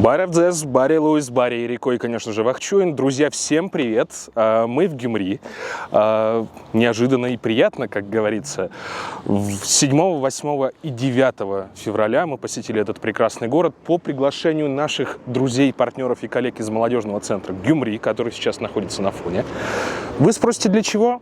Барев Дзес, Барри Луис, Барри Рекой, конечно же, Вахчуин. Друзья, всем привет! Мы в Гюмри. Неожиданно и приятно, как говорится. 7, 8 и 9 февраля мы посетили этот прекрасный город по приглашению наших друзей, партнеров и коллег из молодежного центра Гюмри, который сейчас находится на фоне. Вы спросите, для чего?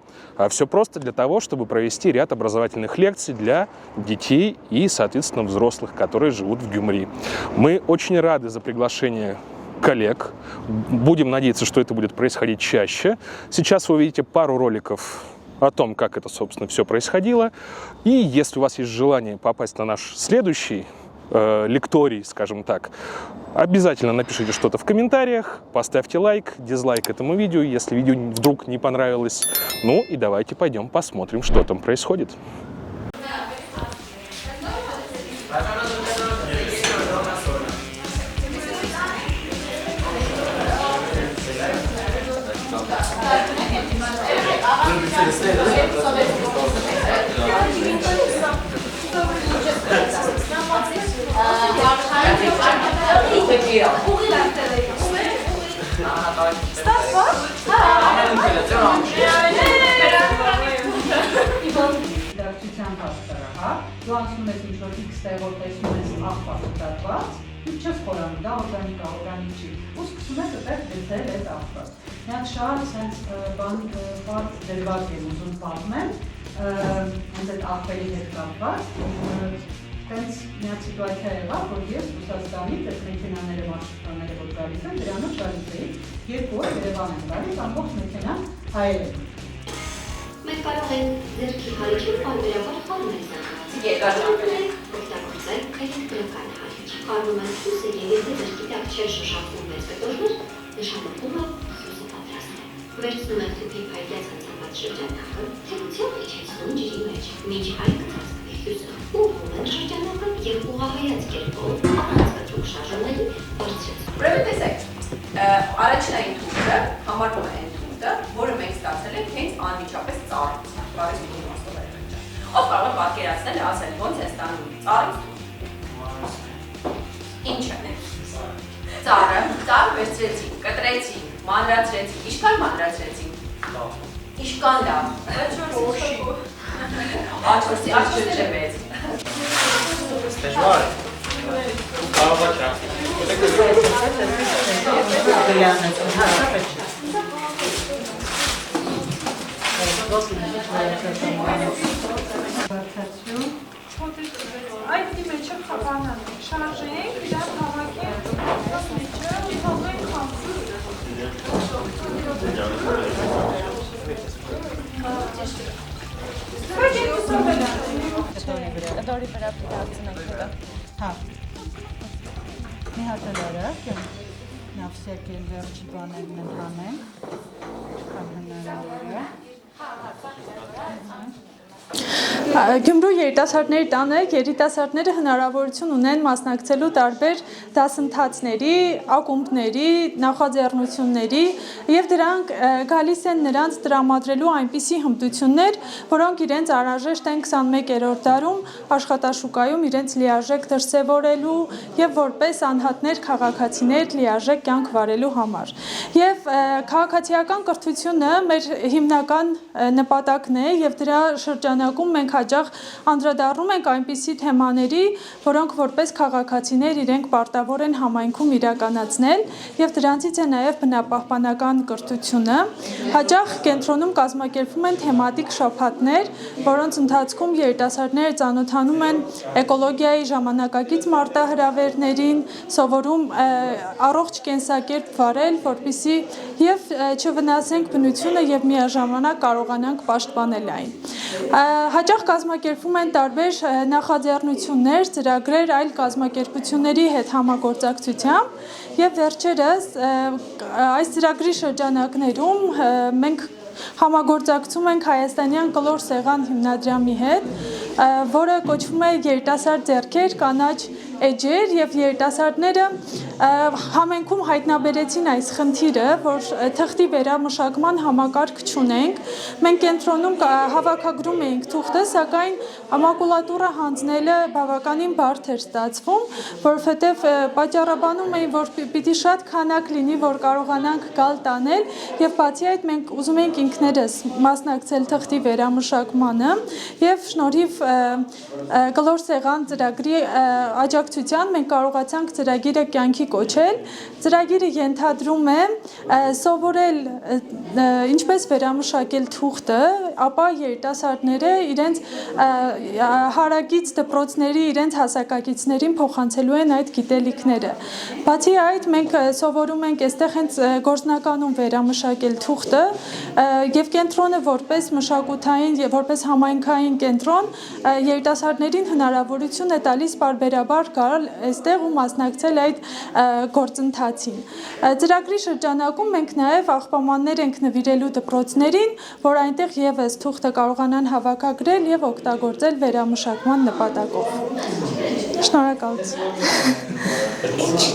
Все просто для того, чтобы провести ряд образовательных лекций для детей и, соответственно, взрослых, которые живут в Гюмри. Мы очень рады за приглашение коллег. Будем надеяться, что это будет происходить чаще. Сейчас вы увидите пару роликов о том, как это, собственно, все происходило. И если у вас есть желание попасть на наш следующий лекторий, скажем так, обязательно напишите что-то в комментариях, поставьте лайк, дизлайк этому видео, если видео вдруг не понравилось. Ну и давайте пойдем посмотрим, что там происходит. Լանցում ես ինչ-որ X տեղով տեսնում ես աղբատված, ու չես խորանում, դա օրգանիկ է, օրգանիկ չի, ու սկսում ես այդպես գծել այդ աղբատ։ Մի հատ շատ սենց բան բարձ դրված եմ ուզում պատմեմ, հենց այդ աղբերի հետ կապված, հենց մի հատ սիտուացիա եղավ, որ ես Ռուսաստանից այդ մեքենաները, մարշրուտները որ գալիս են, դրանով գալիս էի, 2 օր Երևան եմ գալիս, ամբողջ մեքենան հայեր են։ Մենք կարող ենք ձերքի հարիչին պարբերաբար խառնել օգտագործել էլեկտրական հարիչ։ Խառնում են սուսը և եթե ձերքի տակ չէր շոշափվում մեծ կտորներ, նշանակում է սուսը պատրաստ է։ Վերցնում են թփի փայլյաց հացանված շրջանակը, թեքությամբ իջեցնում ջրի մեջ, միջ հայկը ծածկվի հյուսը, ուղղում են շրջանակը և ուղղահայաց կերպով առանց կտրուկ շարժումների բարձրացնում։ Ուրեմն տեսեք, առաջնային թուղթը համարվում է այն թուղթը, որը մենք ստացել ենք հենց անմիջապես ծառից, բարիս ու իմաստով էր վերջը։ Ով կարող է պատկերացնել ասել ոնց է ստանում ծառից ինչ է։ Ծառը վերցրեցին, կտրեցին, մանրացրեցին, ինչքան մանրացրեցին։ Ինչքան լավ։ Աչորսի չվեց։ Դժվար է։ Կարող է չափ։ Այդ դիմեջը խաբանան է, շարժենք, իրար հավակենք, մեջը, թողենք խամսում։ Դորի վրա պիտացնենք հետը։ Հա։ Մի հատ լարակ, նավսեք էլ վերջի բաներն են հանենք, կան հնարավոր է։ Գյումրու երիտասարդների տանը երիտասարդները հնարավորություն ունեն մասնակցելու տարբեր դասընթացների, ակումբների, նախաձեռնությունների եւ դրանք գալիս են նրանց տրամադրելու այնպիսի հմտություններ, որոնք իրենց անհրաժեշտ են 21-րդ դարում աշխատաշուկայում իրենց լիարժեք դրսևորելու եւ որպես անհատներ քաղաքացիներ լիարժեք կյանք վարելու համար։ Եվ քաղաքացիական կրթությունը մեր հիմնական նպատակն է եւ դրա շրջանակում մենք հաճախ անդրադառնում ենք այնպիսի թեմաների, որոնք որպես քաղաքացիներ իրենք պարտավոր են համայնքում իրականացնել եւ դրանցից է նաեւ բնապահպանական կրթությունը։ Հաճախ կենտրոնում կազմակերպվում են թեմատիկ շաբաթներ, որոնց ընթացքում երիտասարդները ծանոթանում են էկոլոգիայի ժամանակակից մարտահրավերներին, սովորում առողջ կենսակերպ վարել, որպեսզի եւ չվնասենք բնությունը եւ միաժամանակ կարողանանք պաշտպանել այն։ Հաճախ կազմակերպվում են տարբեր նախաձեռնություններ, ծրագրեր այլ կազմակերպությունների հետ համագործակցությամբ եւ վերջերս այս ծրագրի շրջանակներում մենք համագործակցում ենք Հայաստանյան կլոր սեղան հիմնադրամի հետ, որը կոչվում է երիտասարդ ձեռքեր, կանաչ էջեր եւ երիտասարդները համենքում հայտնաբերեցին այս խնդիրը, որ թղթի վերամշակման համակարգ չունենք։ Մենք կենտրոնում հավաքագրում էինք թուղթը, սակայն մակուլատուրա հանձնելը բավականին բարդ էր ստացվում, որովհետեւ պատճառաբանում էին, որ պիտի շատ քանակ լինի, որ կարողանանք գալ տանել, եւ բացի այդ մենք ուզում էինք ինքներս մասնակցել թղթի վերամշակմանը եւ շնորհիվ կլոր սեղան ծրագրի աջակցության մենք կարողացանք ծրագիրը կյանքի կոչել։ Ծրագիրը ենթադրում է սովորել ինչպես վերամշակել թուղթը, ապա երիտասարդները իրենց հարակից դպրոցների իրենց հասակակիցներին փոխանցելու են այդ գիտելիքները։ Բացի այդ մենք սովորում ենք այստեղ հենց գործնականում վերամշակել թուղթը եւ կենտրոնը որպես մշակութային եւ որպես համայնքային կենտրոն երիտասարդներին հնարավորություն է տալիս բարբերաբար գալ այստեղ ու մասնակցել այդ գործընթացին։ Ծրագրի շրջանակում մենք նաեւ աղբամաններ ենք նվիրելու դպրոցներին, որ այնտեղ եւս թուղթը կարողանան հավաքագրել եւ օգտագործել վերամշակման նպատակով։ Շնորհակալություն։